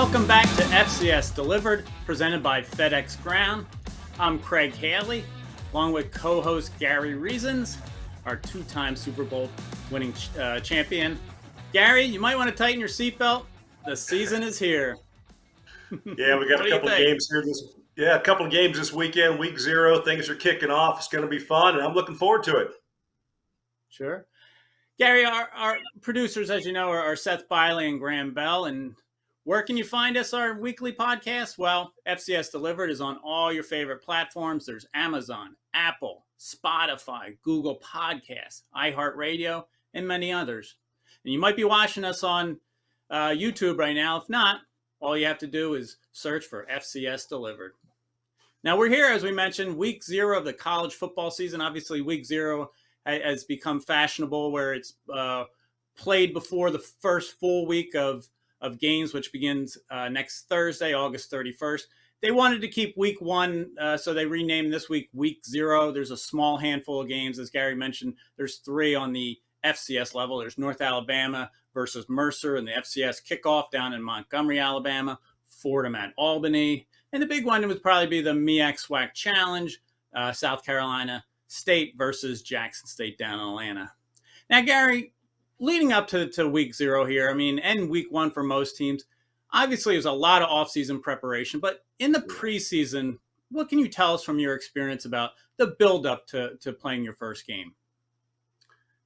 Welcome back to FCS Delivered, presented by FedEx Ground. I'm Craig Haley, along with co-host Gary Reasons, our two-time Super Bowl winning champion. Gary, you might want to tighten your seatbelt. The season is here. Yeah, we got a couple of games here. A couple of games this weekend, week 0. Things are kicking off. It's going to be fun, and I'm looking forward to it. Sure. Gary, our producers, as you know, are Seth Biley and Graham Bell. And where can you find us, our weekly podcast? Well, FCS Delivered is on all your favorite platforms. There's Amazon, Apple, Spotify, Google Podcasts, iHeartRadio, and many others. And you might be watching us on YouTube right now. If not, all you have to do is search for FCS Delivered. Now, we're here, as we mentioned, week 0 of the college football season. Obviously, week 0 has become fashionable, where it's played before the first full week of games, which begins next Thursday, August 31st. They wanted to keep week 1, so they renamed this week 0. There's a small handful of games. As Gary mentioned, there's 3 on the FCS level. There's North Alabama versus Mercer in the FCS kickoff down in Montgomery, Alabama, Fordham at Albany. And the big one would probably be the MEAC SWAC Challenge, South Carolina State versus Jackson State down in Atlanta. Now, Gary, leading up to week 0 here, and week 1 for most teams, obviously there's a lot of off-season preparation, but in the preseason, what can you tell us from your experience about the build-up to playing your first game?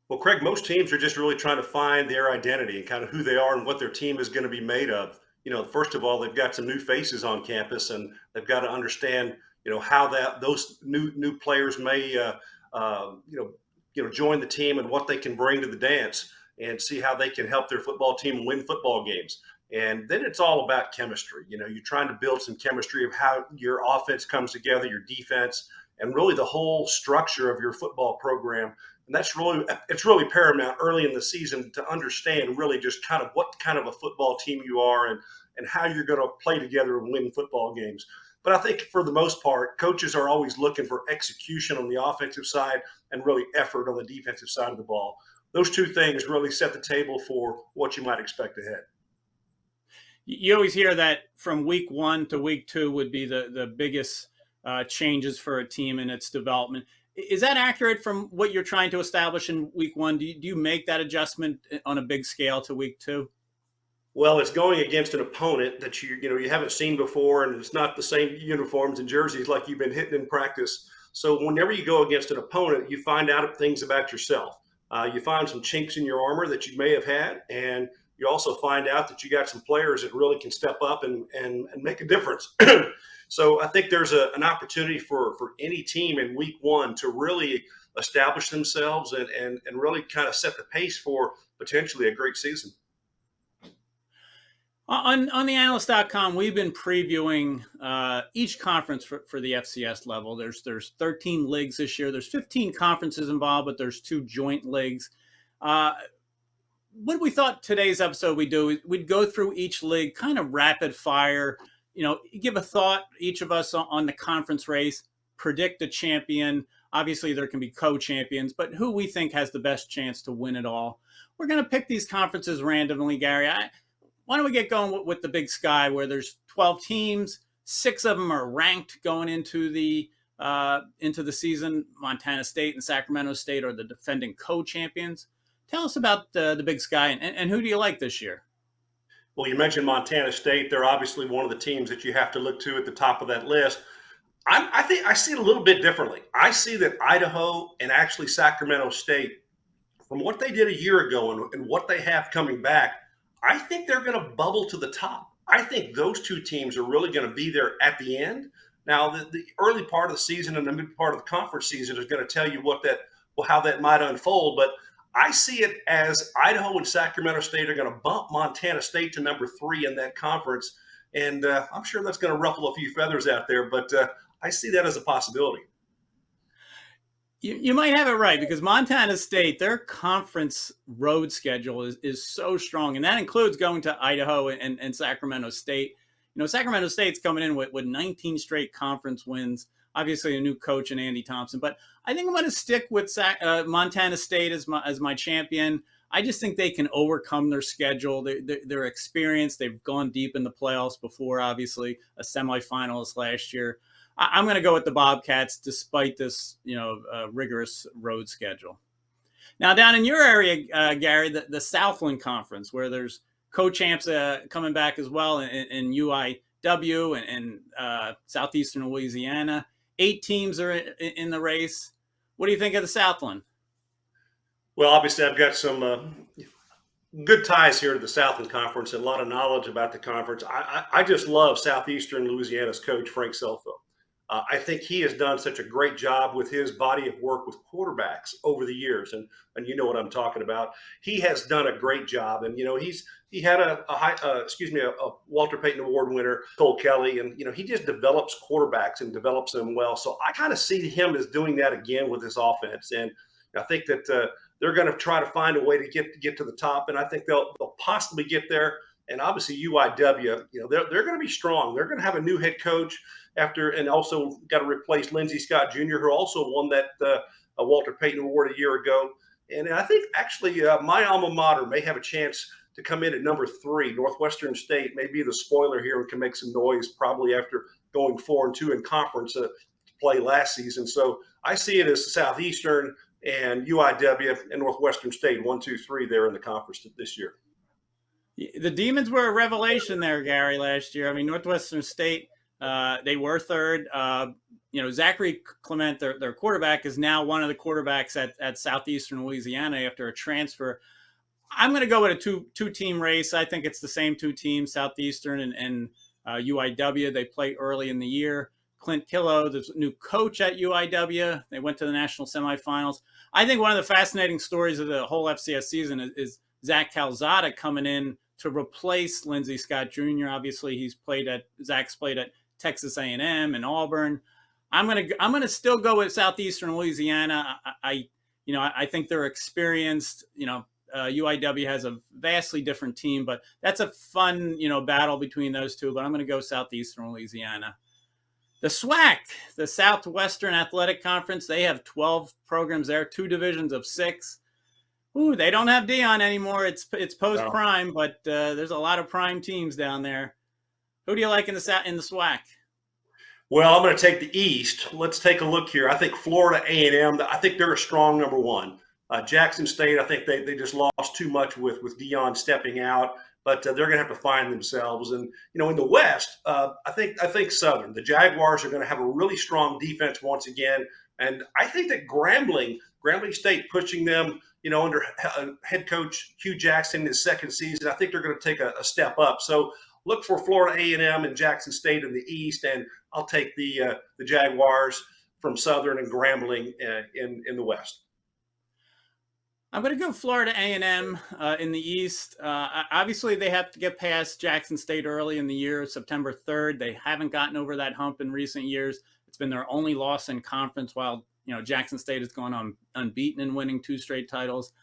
Well, Craig, most teams are just really trying to find their identity and kind of who they are and what their team is going to be made of. First of all, they've got some new faces on campus, and they've got to understand, how those new players may, join the team and what they can bring to the dance, and see how they can help their football team win football games. And then it's all about chemistry. You're trying to build some chemistry of how your offense comes together, your defense, and really the whole structure of your football program. And it's really paramount early in the season to understand really just kind of what kind of a football team you are and how you're going to play together and win football games. But I think for the most part, coaches are always looking for execution on the offensive side and really effort on the defensive side of the ball. Those two things really set the table for what you might expect ahead. You always hear that from week 1 to week 2 would be the biggest changes for a team in its development. Is that accurate from what you're trying to establish in week 1? Do you make that adjustment on a big scale to week 2? Well, it's going against an opponent that you haven't seen before, and it's not the same uniforms and jerseys like you've been hitting in practice. So whenever you go against an opponent, you find out things about yourself. You find some chinks in your armor that you may have had, and you also find out that you got some players that really can step up and make a difference. So I think there's an opportunity for any team in week 1 to really establish themselves and really kind of set the pace for potentially a great season. On the Analyst.com, we've been previewing each conference for the FCS level. There's 13 leagues this year. There's 15 conferences involved, but there's 2 joint leagues. What we thought today's episode we'd go through each league, kind of rapid fire, give a thought, each of us, on the conference race, predict a champion. Obviously, there can be co-champions, but who we think has the best chance to win it all. We're going to pick these conferences randomly, Gary. Why don't we get going with the Big Sky, where there's 12 teams, 6 of them are ranked going into the season. Montana State and Sacramento State are the defending co-champions. Tell us about the Big Sky and who do you like this year? Well, you mentioned Montana State. They're obviously one of the teams that you have to look to at the top of that list. I think I see it a little bit differently. I see that Idaho and actually Sacramento State, from what they did a year ago and what they have coming back, I think they're going to bubble to the top. I think those 2 teams are really going to be there at the end. Now, the early part of the season and the mid part of the conference season is going to tell you how that might unfold. But I see it as Idaho and Sacramento State are going to bump Montana State to number 3 in that conference. And I'm sure that's going to ruffle a few feathers out there, but I see that as a possibility. You might have it right, because Montana State, their conference road schedule is so strong, and that includes going to Idaho and Sacramento State. Sacramento State's coming in with 19 straight conference wins. Obviously, a new coach in Andy Thompson, but I think I'm going to stick with Montana State as my champion. I just think they can overcome their schedule. They're experienced. They've gone deep in the playoffs before, obviously, a semifinalist last year. I'm going to go with the Bobcats despite this, rigorous road schedule. Now, down in your area, Gary, the Southland Conference, where there's co-champs coming back as well in UIW and Southeastern Louisiana. 8 teams are in the race. What do you think of the Southland? Well, obviously, I've got some good ties here to the Southland Conference and a lot of knowledge about the conference. I just love Southeastern Louisiana's coach, Frank Selfo. I think he has done such a great job with his body of work with quarterbacks over the years, and you know what I'm talking about. He has done a great job, and he had a Walter Payton Award winner, Cole Kelly, and he just develops quarterbacks and develops them well. So I kind of see him as doing that again with his offense, and I think that they're going to try to find a way to get to the top, and I think they'll possibly get there. And obviously UIW, they're going to be strong. They're going to have a new head coach and also got to replace Lindsey Scott Jr., who also won that Walter Payton Award a year ago. And I think actually my alma mater may have a chance to come in at number 3. Northwestern State may be the spoiler here and can make some noise probably after going 4-2 in conference to play last season. So I see it as Southeastern and UIW and Northwestern State, 1, 2, 3 there in the conference this year. The Demons were a revelation there, Gary, last year. I mean, Northwestern State, they were third. Zachary Clement, their quarterback, is now one of the quarterbacks at Southeastern Louisiana after a transfer. I'm going to go with a two-team race. I think it's the same 2 teams, Southeastern and UIW. They play early in the year. Clint Killow, the new coach at UIW, they went to the national semifinals. I think one of the fascinating stories of the whole FCS season is Zach Calzada coming in to replace Lindsey Scott Jr. Obviously, Zach's played at Texas A&M and Auburn. I'm gonna still go with Southeastern Louisiana. I think they're experienced. UIW has a vastly different team, but that's a fun battle between those two. But I'm gonna go Southeastern Louisiana. The SWAC, the Southwestern Athletic Conference, they have 12 programs there, 2 divisions of 6. Ooh, they don't have Dion anymore. It's post-prime, but there's a lot of prime teams down there. Who do you like in the SWAC? Well, I'm going to take the East. Let's take a look here. I think Florida A&M, I think they're a strong number 1. Jackson State, I think they just lost too much with Dion stepping out, but they're going to have to find themselves. And in the West, I think Southern, the Jaguars are going to have a really strong defense once again, and I think that Grambling State pushing them, under head coach Hugh Jackson in his second season, I think they're going to take a step up. So look for Florida A&M and Jackson State in the East, and I'll take the Jaguars from Southern and Grambling in the West. I'm going to go Florida A&M in the East. Obviously, they have to get past Jackson State early in the year, September 3rd. They haven't gotten over that hump in recent years. It's been their only loss in conference, while Jackson State has gone on unbeaten and winning 2 straight titles.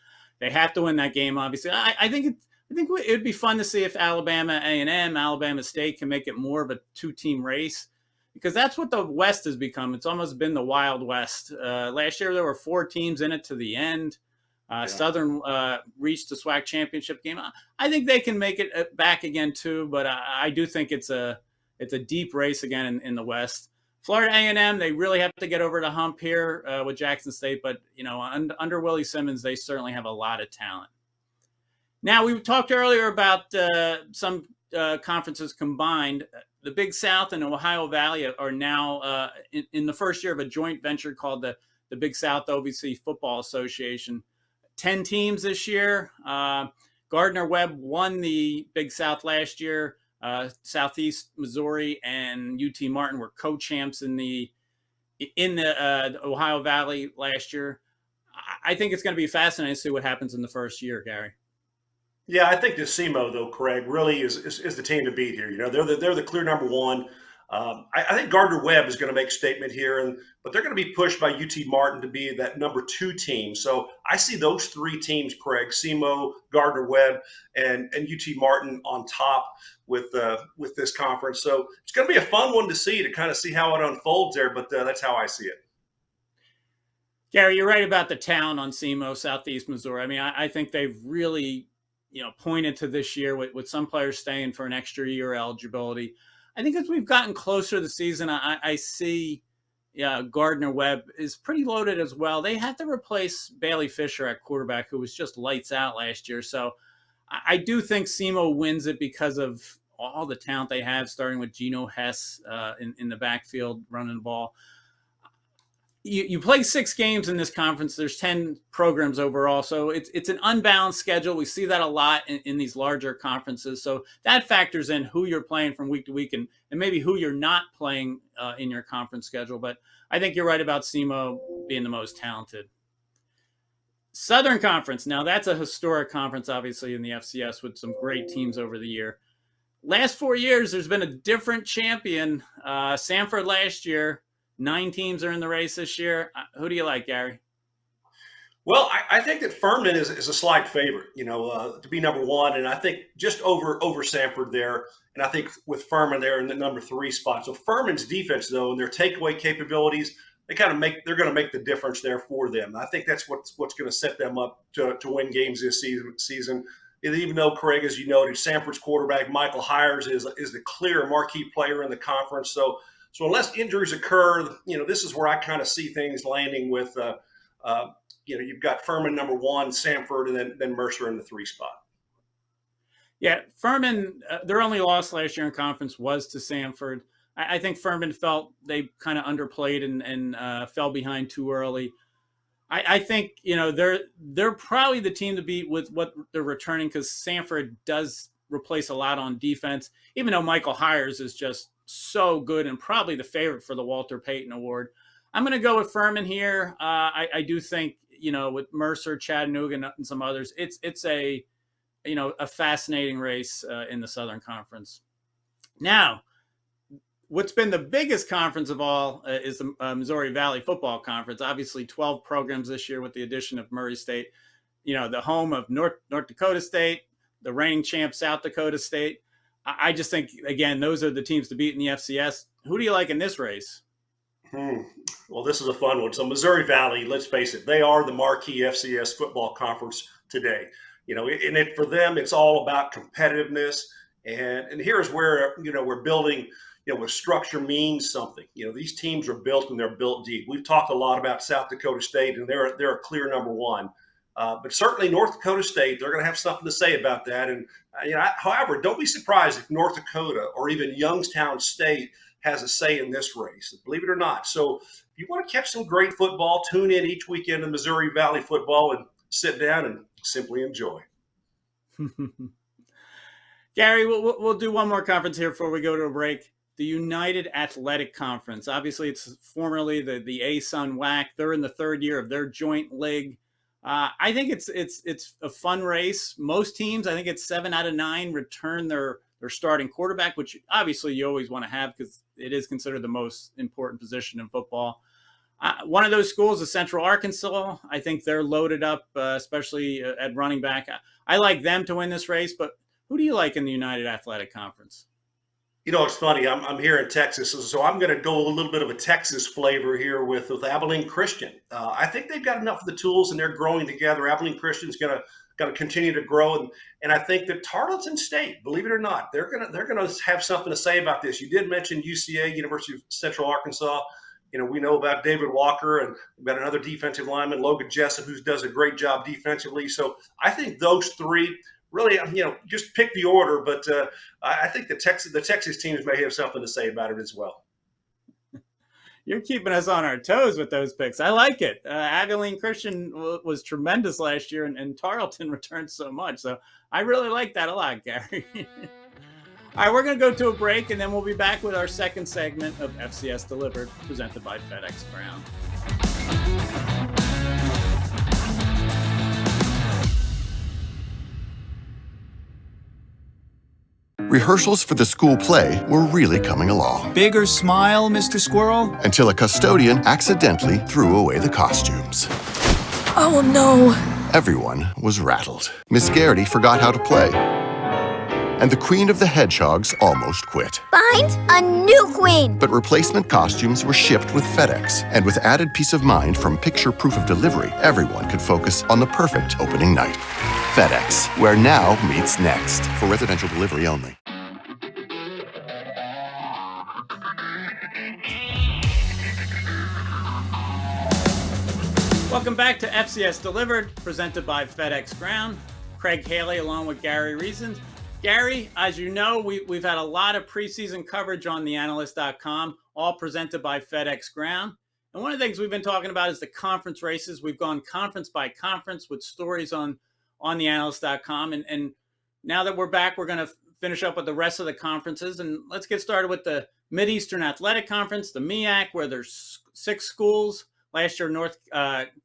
They have to win that game, obviously. I think it would be fun to see if Alabama A&M, Alabama State can make it more of a 2-team race, because that's what the West has become. It's almost been the Wild West. Last year, there were 4 teams in it to the end. Southern reached the SWAC championship game. I think they can make it back again too, but I do think it's a deep race again in the West. Florida A&M, they really have to get over the hump here with Jackson State, but under Willie Simmons, they certainly have a lot of talent. Now, we talked earlier about some conferences combined. The Big South and Ohio Valley are now in the first year of a joint venture called the Big South-OVC Football Association. 10 teams this year. Gardner-Webb won the Big South last year. Southeast Missouri and UT Martin were co-champs in the Ohio Valley last year. I think it's going to be fascinating to see what happens in the first year, Gary. Yeah, I think the SEMO, though, Craig, really is the team to beat here. They're the clear number 1. I think Gardner-Webb is going to make a statement here, but they're going to be pushed by UT Martin to be that number 2 team. So I see those 3 teams, Craig, SEMO, Gardner-Webb, and UT Martin on top with this conference. So it's going to be a fun one to kind of see how it unfolds there, but that's how I see it. Gary, you're right about the town on SEMO, Southeast Missouri. I mean, I think they've really, pointed to this year with some players staying for an extra year eligibility. I think as we've gotten closer to the season, I see Gardner Webb is pretty loaded as well. They had to replace Bailey Fisher at quarterback, who was just lights out last year. So I do think SEMO wins it because of all the talent they have, starting with Geno Hess in the backfield running the ball. You play 6 games in this conference. There's 10 programs overall. So it's an unbalanced schedule. We see that a lot in these larger conferences. So that factors in who you're playing from week to week and maybe who you're not playing in your conference schedule. But I think you're right about SEMO being the most talented. Southern Conference. Now, that's a historic conference, obviously, in the FCS with some great teams over the year. Last 4 years, there's been a different champion. Samford last year. 9 teams are in the race this year. Who do you like, Gary? Well, I think that Furman is a slight favorite, to be number 1, and I think just over Samford there, and I think with Furman there in the number 3 spot. So Furman's defense, though, and their takeaway capabilities, they're going to make the difference there for them. And I think that's what's going to set them up to win games this season. And even though, Craig, as you noted, Samford's quarterback Michael Hires is the clear marquee player in the conference. So unless injuries occur, this is where I kind of see things landing with, you've got Furman number 1, Samford, and then Mercer in the 3 spot. Yeah, Furman, their only loss last year in conference was to Samford. I think Furman felt they kind of underplayed and fell behind too early. I think, they're probably the team to beat with what they're returning because Samford does replace a lot on defense, even though Michael Hires is just so good and probably the favorite for the Walter Payton Award. I'm going to go with Furman here. I do think, with Mercer, Chattanooga, and some others, it's a fascinating race in the Southern Conference. Now, what's been the biggest conference of all is the Missouri Valley Football Conference. Obviously, 12 programs this year with the addition of Murray State, the home of North Dakota State, the reigning champ South Dakota State. I just think, again, those are the teams to beat in the FCS. Who do you like in this race? Well, this is a fun one. So Missouri Valley, let's face it, they are the marquee FCS football conference today. And for them, it's all about competitiveness. And here's where, we're building, where structure means something. These teams are built and they're built deep. We've talked a lot about South Dakota State, and they're a clear number 1. But certainly North Dakota State, they're going to have something to say about that. And, however, don't be surprised if North Dakota or even Youngstown State has a say in this race, believe it or not. So if you want to catch some great football, tune in each weekend to Missouri Valley football and sit down and simply enjoy. Gary, we'll do one more conference here before we go to a break. The United Athletic Conference. Obviously, it's formerly the ASUN WAC. They're in the 3rd year of their joint league. I think it's a fun race. Most teams, I think it's 7 out of 9 return their starting quarterback, which obviously you always want to have because it is considered the most important position in football. One of those schools is Central Arkansas. I think they're loaded up, especially at running back. I like them to win this race, but who do you like in the United Athletic Conference? It's funny. I'm here in Texas, so I'm going to go a little bit of a Texas flavor here with Abilene Christian. I think they've got enough of the tools, and they're growing together. Abilene Christian's going to continue to grow, and I think that Tarleton State, believe it or not, they're going to have something to say about this. You did mention UCA, University of Central Arkansas. We know about David Walker, and we've got another defensive lineman, Logan Jessup, who does a great job defensively. So I think those 3. Really, just pick the order, but I think the Texas teams may have something to say about it as well. You're keeping us on our toes with those picks. I like it. Abilene Christian was tremendous last year, and Tarleton returned so much. So I really like that a lot, Gary. All right, we're going to go to a break, and then we'll be back with our second segment of FCS Delivered, presented by FedEx Ground. Rehearsals for the school play were really coming along. Bigger smile, Mr. Squirrel? Until a custodian accidentally threw away the costumes. Oh, no. Everyone was rattled. Miss Garrity forgot how to play. And the Queen of the Hedgehogs almost quit. Find a new queen! But replacement costumes were shipped with FedEx. And with added peace of mind from picture proof of delivery, everyone could focus on the perfect opening night. FedEx, where now meets next. For residential delivery only. Welcome back to FCS Delivered, presented by FedEx Ground. Craig Haley along with Gary Reasons. Gary, as you know, we've had a lot of preseason coverage on the Analyst.com, all presented by FedEx Ground. And one of the things we've been talking about is the conference races. We've gone conference by conference with stories on the Analyst.com. And now that we're back, we're going to finish up with the rest of the conferences. And let's get started with the Mid-Eastern Athletic Conference, the MEAC, where there's 6 schools. Last year, North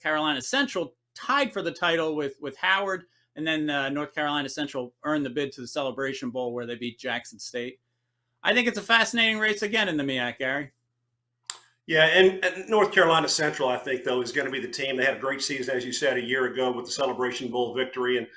Carolina Central tied for the title with Howard, and then North Carolina Central earned the bid to the Celebration Bowl where they beat Jackson State. I think it's a fascinating race again in the MEAC, Gary. Yeah, and North Carolina Central, I think, though, is going to be the team. They had a great season, as you said, a year ago with the Celebration Bowl victory, and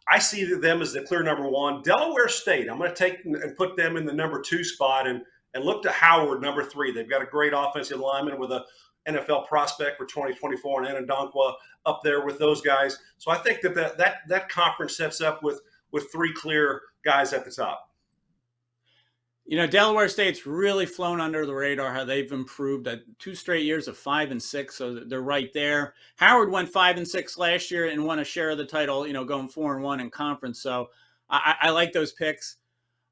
I see them as the clear number 1. Delaware State, I'm going to take and put them in the number 2 spot and look to Howard, number 3. They've got a great offensive lineman with a NFL prospect for 2024 and Anadonkwa up there with those guys. So I think that conference sets up with 3 clear guys at the top. You know, Delaware State's really flown under the radar, how they've improved at 2 straight years of 5-6. So they're right there. Howard went 5-6 last year and won a share of the title, you know, going 4-1 in conference. So I like those picks.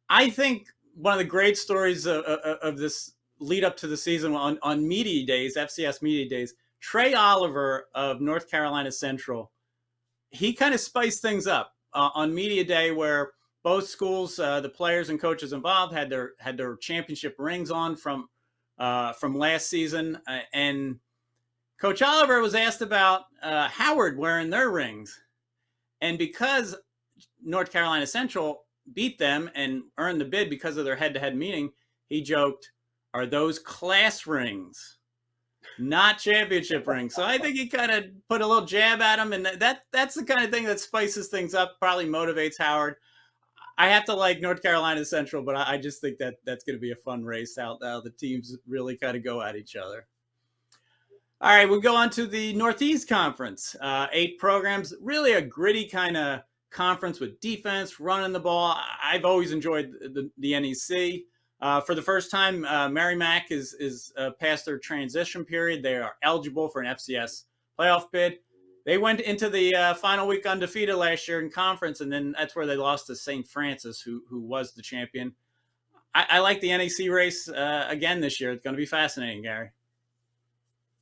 I think one of the great stories of this lead up to the season on media days, FCS media days, Trey Oliver of North Carolina Central, he kind of spiced things up on media day where both schools, the players and coaches involved had their championship rings on from last season. And Coach Oliver was asked about Howard wearing their rings. And because North Carolina Central beat them and earned the bid because of their head-to-head meeting, he joked, "Are those class rings, not championship rings?" So I think he kind of put a little jab at him, and that's the kind of thing that spices things up, probably motivates Howard. I have to like North Carolina Central, but I just think that's going to be a fun race out now. The teams really kind of go at each other. All right, we'll go on to the Northeast Conference. 8 programs, really a gritty kind of conference with defense, running the ball. I've always enjoyed the NEC. For the first time, Merrimack is past their transition period. They are eligible for an FCS playoff bid. They went into the final week undefeated last year in conference, and then that's where they lost to St. Francis, who was the champion. I like the NEC race again this year. It's going to be fascinating, Gary.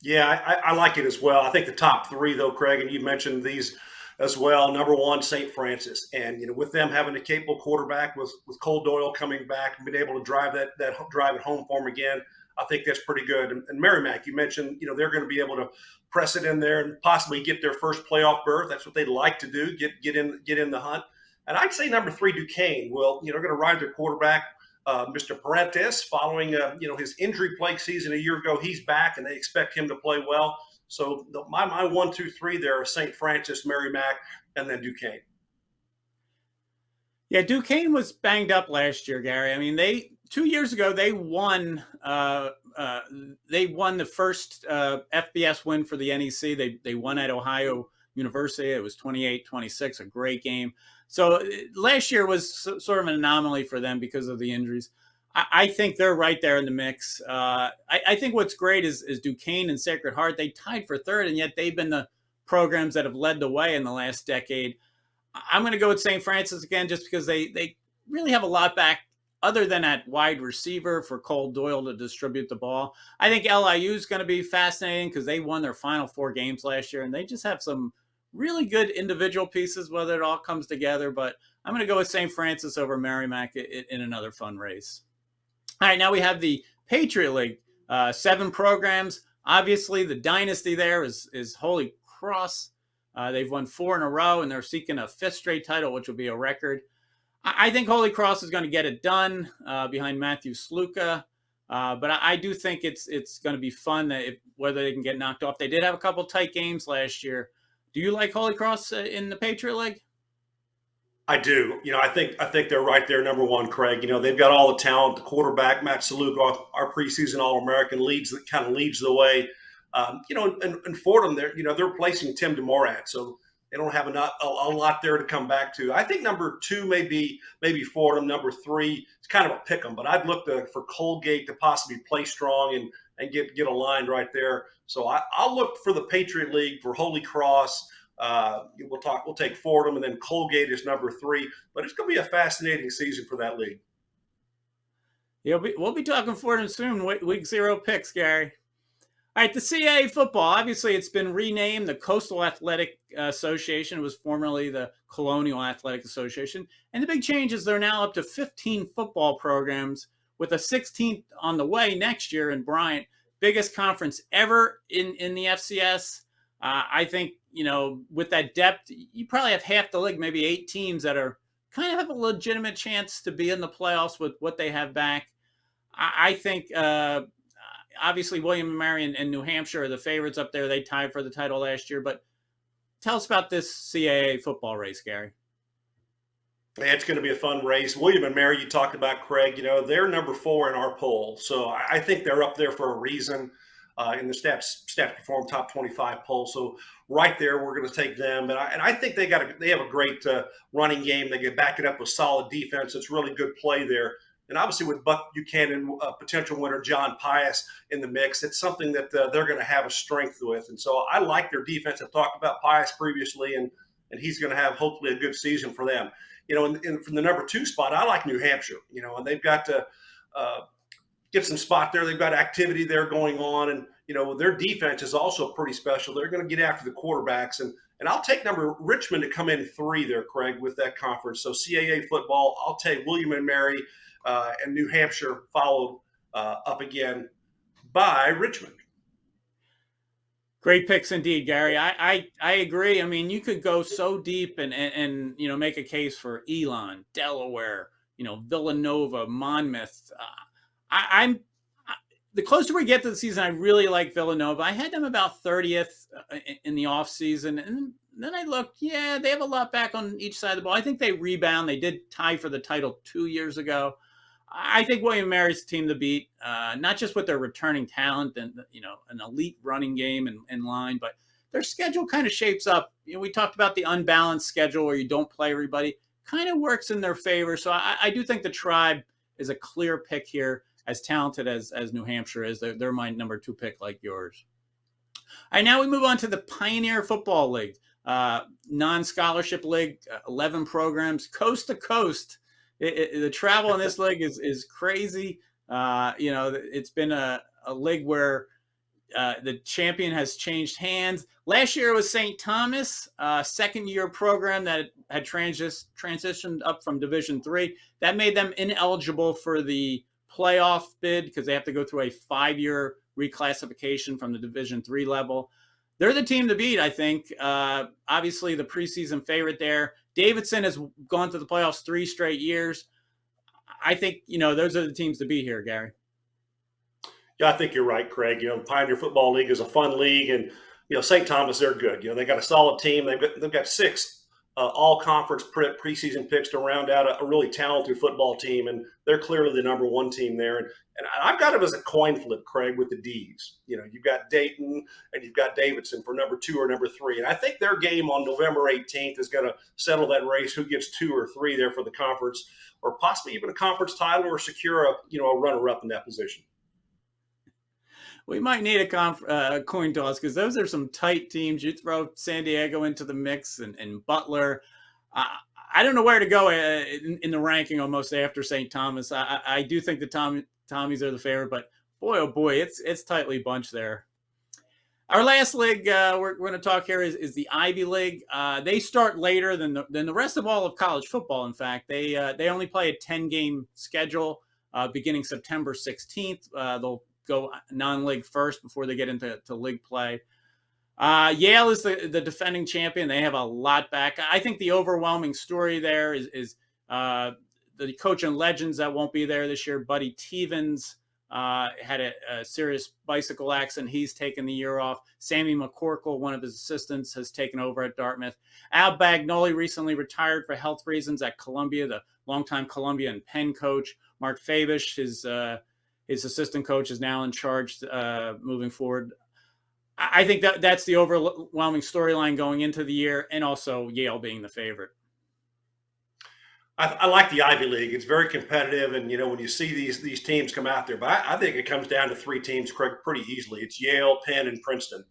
Yeah, I like it as well. I think the top 3, though, Craig, and you mentioned these as well. Number 1, St. Francis. And, you know, with them having a capable quarterback with Cole Doyle coming back and being able to drive that drive it home for him again, I think that's pretty good. And Merrimack, you mentioned, you know, they're going to be able to press it in there and possibly get their first playoff berth. That's what they'd like to do, get in the hunt. And I'd say number 3, Duquesne. Well, you know, they're going to ride their quarterback, Mr. Parentis, following, you know, his injury-plagued season a year ago. He's back, and they expect him to play well. So my 1, 2, 3 there are St. Francis, Merrimack, and then Duquesne. Yeah, Duquesne was banged up last year, Gary. I mean, 2 years ago they won the first FBS win for the NEC. They won at Ohio University. It was 28-26, a great game. So last year was sort of an anomaly for them because of the injuries. I think they're right there in the mix. I think what's great is Duquesne and Sacred Heart. They tied for 3rd, and yet they've been the programs that have led the way in the last decade. I'm going to go with St. Francis again just because they really have a lot back other than at wide receiver for Cole Doyle to distribute the ball. I think LIU is going to be fascinating because they won their final 4 games last year, and they just have some really good individual pieces, whether it all comes together. But I'm going to go with St. Francis over Merrimack in another fun race. All right, now we have the Patriot League, 7 programs. Obviously, the dynasty there is Holy Cross. They've won 4 in a row, and they're seeking a 5th straight title, which will be a record. I think Holy Cross is going to get it done behind Matthew Sluka, but I do think it's going to be fun whether they can get knocked off. They did have a couple tight games last year. Do you like Holy Cross in the Patriot League? I do. I think they're right there, number one, Craig. They've got all the talent. The quarterback, Matt Saluk, our preseason All-American, leads the way. And Fordham, they're replacing Tim DeMorat, so they don't have a lot there to come back to. I think number two maybe Fordham. Number three, it's kind of a pick 'em, but I'd look for Colgate to possibly play strong and get aligned right there. So I'll look for the Patriot League, for Holy Cross. We'll take Fordham, and then Colgate is number three. But it's going to be a fascinating season for that league. Yeah, we'll be talking Fordham soon. Week 0 picks, Gary. All right, the CAA football. Obviously, it's been renamed the Coastal Athletic Association. It was formerly the Colonial Athletic Association. And the big change is they're now up to 15 football programs, with a 16th on the way next year in Bryant. Biggest conference ever in the FCS. I think, with that depth, you probably have half the league, maybe 8 teams that are kind of have a legitimate chance to be in the playoffs with what they have back. I think, obviously, William & Mary and New Hampshire are the favorites up there. They tied for the title last year. But tell us about this CAA football race, Gary. It's going to be a fun race. William & Mary, you talked about, Craig, they're number 4 in our poll. So I think they're up there for a reason. In the Stats Perform Top 25 poll. So right there, we're going to take them. And I think they have a great running game. They can back it up with solid defense. It's really good play there. And obviously with Buck Buchanan, potential winner John Pius in the mix, it's something that they're going to have a strength with. And so I like their defense. I've talked about Pius previously, and he's going to have hopefully a good season for them. And from the number 2 spot, I like New Hampshire. And they've got to get some spot there. They've got activity there going on, and their defense is also pretty special. They're going to get after the quarterbacks, and I'll take Richmond to come in 3 there, Craig, with that conference. So CAA football, I'll take William & Mary and New Hampshire, followed up again by Richmond. Great picks indeed, Gary. I agree. I mean, you could go so deep and make a case for Elon, Delaware, Villanova, Monmouth. I'm the closer we get to the season, I really like Villanova. I had them about 30th in the offseason. And then I looked, they have a lot back on each side of the ball. I think they rebound. They did tie for the title 2 years ago. I think William & Mary's the team to beat, not just with their returning talent and, an elite running game and line, but their schedule kind of shapes up. We talked about the unbalanced schedule where you don't play everybody. Kind of works in their favor. So I do think the Tribe is a clear pick here, as talented as New Hampshire is. They're my number 2 pick, like yours. All right, now we move on to the Pioneer Football League, non-scholarship league, 11 programs, coast to coast. The travel in this league is crazy. It's been a league where the champion has changed hands. Last year it was St. Thomas, second-year program that had transitioned up from Division III. That made them ineligible for the playoff bid because they have to go through a 5-year reclassification from the Division III level. They're the team to beat, I think. Obviously, the preseason favorite there. Davidson has gone to the playoffs 3 straight years. I think, those are the teams to beat here, Gary. Yeah, I think you're right, Craig. The Pioneer Football League is a fun league, and St. Thomas, they're good. They got a solid team. They've got 6 all-conference preseason picks to round out a really talented football team, and they're clearly the number 1 team there. And I've got them as a coin flip, Craig, with the D's. You've got Dayton and you've got Davidson for number 2 or number 3. And I think their game on November 18th is going to settle that race, who gets 2 or 3 there for the conference, or possibly even a conference title, or secure a runner-up in that position. We might need a coin toss because those are some tight teams. You throw San Diego into the mix and Butler. I don't know where to go in the ranking almost after St. Thomas. I do think the Tommies are the favorite, but boy, oh boy, it's tightly bunched there. Our last league we're going to talk here is the Ivy League. They start later than the rest of all of college football. In fact, they only play a 10-game schedule beginning September 16th. They'll go non-league first before they get into league play. Yale is the defending champion. They have a lot back. I think the overwhelming story there is the coach and legends that won't be there this year, Buddy Tevens. had a serious bicycle accident. He's taken the year off. Sammy McCorkle, one of his assistants, has taken over at Dartmouth. Al Bagnoli recently retired for health reasons at Columbia, the longtime Columbia and Penn coach. Mark Fabish, his assistant coach, is now in charge moving forward. I think that's the overwhelming storyline going into the year, and also Yale being the favorite. I like the Ivy League. It's very competitive, and when you see these teams come out there, but I think it comes down to three teams, Craig, pretty easily. It's Yale, Penn, and Princeton.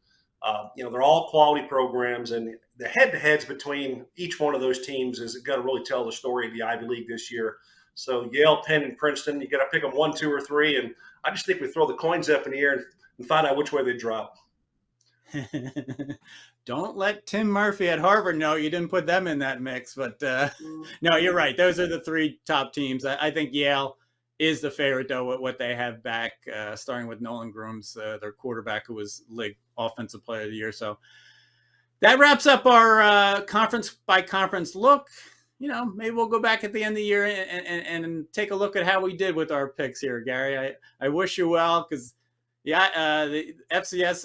They're all quality programs, and the head-to-heads between each one of those teams is going to really tell the story of the Ivy League this year. So Yale, Penn, and Princeton, you got to pick them 1, 2, or 3, and I just think we throw the coins up in the air and find out which way they drop. Don't let Tim Murphy at Harvard know you didn't put them in that mix. But no, you're right. Those are the three top teams. I think Yale is the favorite, though, with what they have back, starting with Nolan Grooms, their quarterback, who was league offensive player of the year. So that wraps up our conference by conference look. Maybe we'll go back at the end of the year and take a look at how we did with our picks here, Gary. I wish you well, because the FCS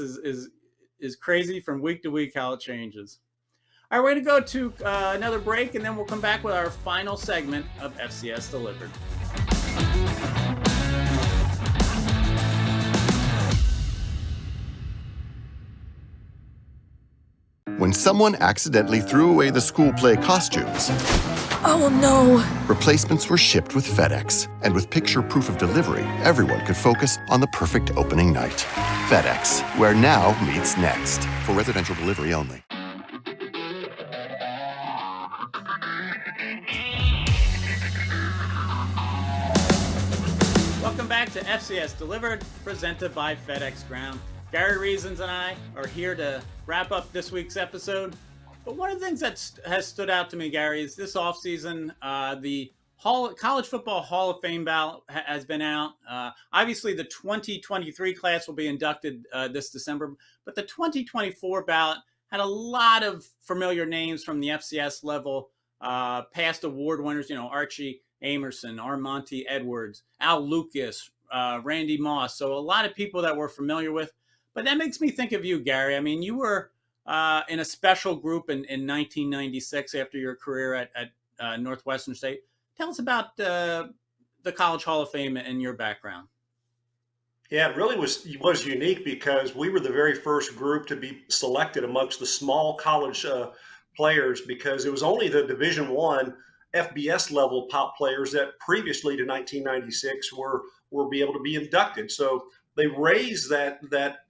is crazy from week to week how it changes. All right, we're going to go to another break, and then we'll come back with our final segment of FCS Delivered. When someone accidentally threw away the school play costumes, Oh no. replacements were shipped with FedEx. And with picture proof of delivery, everyone could focus on the perfect opening night. FedEx, where now meets next. For residential delivery only. Welcome back to FCS Delivered, presented by FedEx Ground. Gary Reasons and I are here to wrap up this week's episode. But one of the things that has stood out to me, Gary, is this offseason, the College Football Hall of Fame ballot has been out. Obviously, the 2023 class will be inducted this December, but the 2024 ballot had a lot of familiar names from the FCS level, past award winners, Archie Amerson, Armonte Edwards, Al Lucas, Randy Moss. So a lot of people that we're familiar with. But that makes me think of you, Gary. I mean, you were in a special group in 1996 after your career at Northwestern State. Tell us about the College Hall of Fame and your background. Yeah, it really was unique because we were the very first group to be selected amongst the small college players, because it was only the Division I FBS level top players that previously to 1996 were be able to be inducted. So they raised that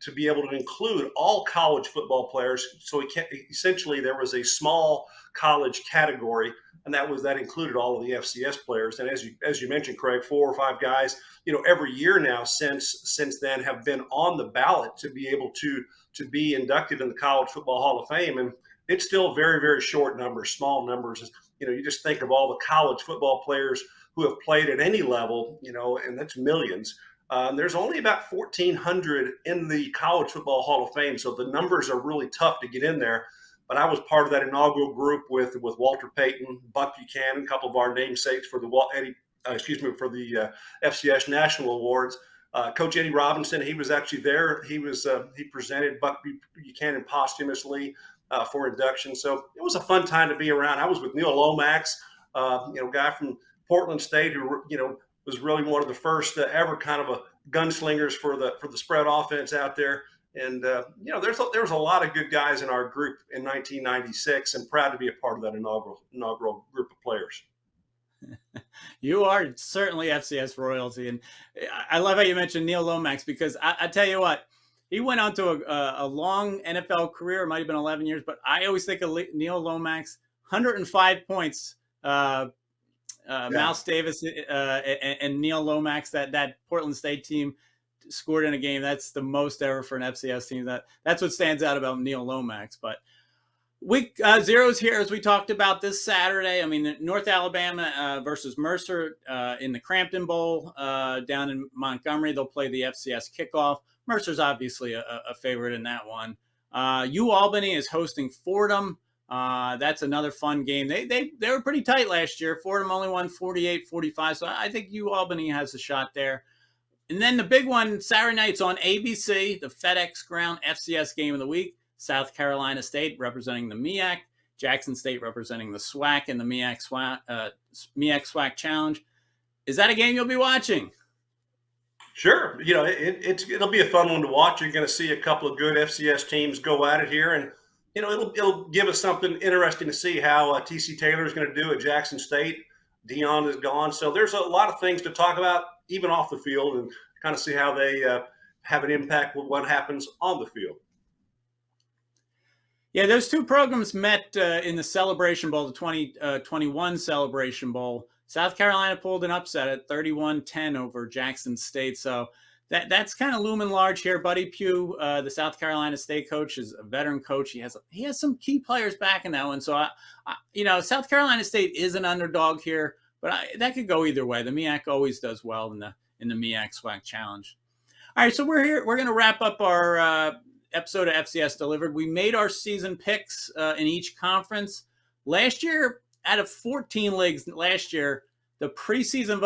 to be able to include all college football players. So essentially there was a small college category, and that included all of the FCS players. And as you mentioned, Craig, 4 or 5 guys, every year now since then have been on the ballot to be able to be inducted in the College Football Hall of Fame. And it's still very, very short numbers, small numbers. You just think of all the college football players who have played at any level, and that's millions. There's only about 1,400 in the College Football Hall of Fame, so the numbers are really tough to get in there. But I was part of that inaugural group with Walter Payton, Buck Buchanan, a couple of our namesakes for the FCS National Awards. Coach Eddie Robinson, he was actually there. He presented Buck Buchanan posthumously for induction. So it was a fun time to be around. I was with Neil Lomax, guy from Portland State who was really one of the first ever kind of a gunslingers for the spread offense out there. And there was a lot of good guys in our group in 1996, and proud to be a part of that inaugural group of players. You are certainly FCS royalty, and I love how you mentioned Neil Lomax, because I tell you what, he went on to a long NFL career. It might have been 11 years, but I always think of Neil Lomax, 105 points. Mouse Davis and Neil Lomax, that Portland State team scored in a game. That's the most ever for an FCS team. That's what stands out about Neil Lomax. But week 0 is here, as we talked about this Saturday. I mean, North Alabama versus Mercer in the Crampton Bowl down in Montgomery. They'll play the FCS kickoff. Mercer's obviously a favorite in that one. UAlbany is hosting Fordham. That's another fun game. They were pretty tight last year. Fordham only won 48-45, so I think UAlbany has a shot there. And then the big one, Saturday night's on ABC, the FedEx Ground FCS Game of the Week. South Carolina State representing the MEAC, Jackson State representing the SWAC and the MEAC SWAC Challenge. Is that a game you'll be watching? Sure. It'll be a fun one to watch. You're going to see a couple of good FCS teams go at it here. And, it'll give us something interesting to see how TC Taylor is going to do at Jackson State. Dion is gone. So there's a lot of things to talk about, even off the field, and kind of see how they have an impact with what happens on the field. Yeah, those two programs met in the Celebration Bowl, the 2021 Celebration Bowl. South Carolina pulled an upset at 31-10 over Jackson State. So that's kind of looming large here. Buddy Pugh, the South Carolina State coach, is a veteran coach. He has some key players back in that one. So, South Carolina State is an underdog here, but that could go either way. The MEAC always does well in the MEAC SWAC Challenge. All right, so we're here. We're going to wrap up our episode of FCS Delivered. We made our season picks in each conference. Last year, out of 14 leagues last year, the preseason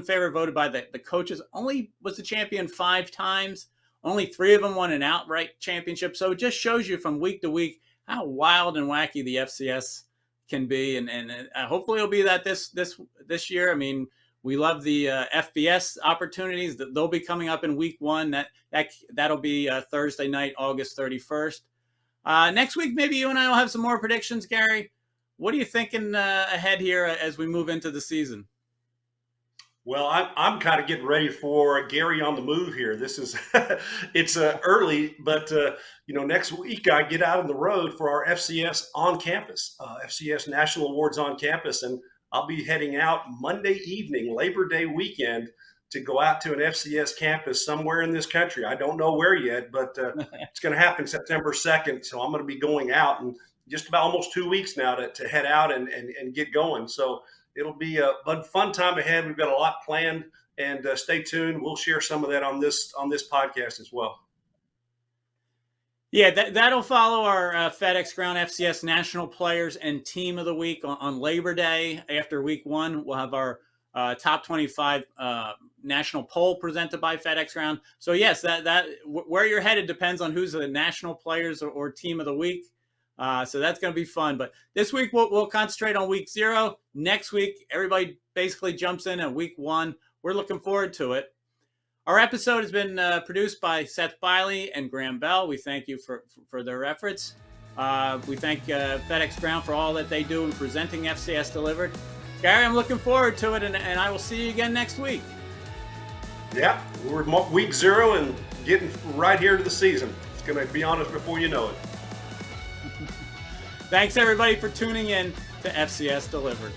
favorite voted by the coaches only was the champion 5 times. Only 3 of them won an outright championship. So it just shows you from week to week how wild and wacky the FCS can be. And hopefully it'll be that this year. I mean, we love the FBS opportunities that they'll be coming up in week 1. That'll be Thursday night, August 31st. Next week, maybe you and I will have some more predictions, Gary. What are you thinking ahead here as we move into the season? Well, I'm kind of getting ready for Gary on the move here. This is it's early, but next week I get out on the road for our FCS on campus, FCS National Awards on campus, and I'll be heading out Monday evening, Labor Day weekend, to go out to an FCS campus somewhere in this country. I don't know where yet, but it's going to happen September 2nd. So I'm going to be going out in just about almost 2 weeks now to head out and get going. So it'll be a fun time ahead. We've got a lot planned, and stay tuned. We'll share some of that on this podcast as well. Yeah, that'll follow our FedEx Ground FCS National Players and Team of the Week on Labor Day. After week 1, we'll have our top 25 national poll presented by FedEx Ground. So yes, that where you're headed depends on who's the national players or Team of the Week. So that's going to be fun. But this week we'll concentrate on week 0. Next week, everybody basically jumps in at week 1. We're looking forward to it. Our episode has been produced by Seth Biley and Graham Bell. We thank you for their efforts. We thank FedEx Ground for all that they do in presenting FCS Delivered. Gary, I'm looking forward to it, and I will see you again next week. Yeah, we're week 0 and getting right here to the season. It's going to be on us before you know it. Thanks, everybody, for tuning in to FCS Delivered.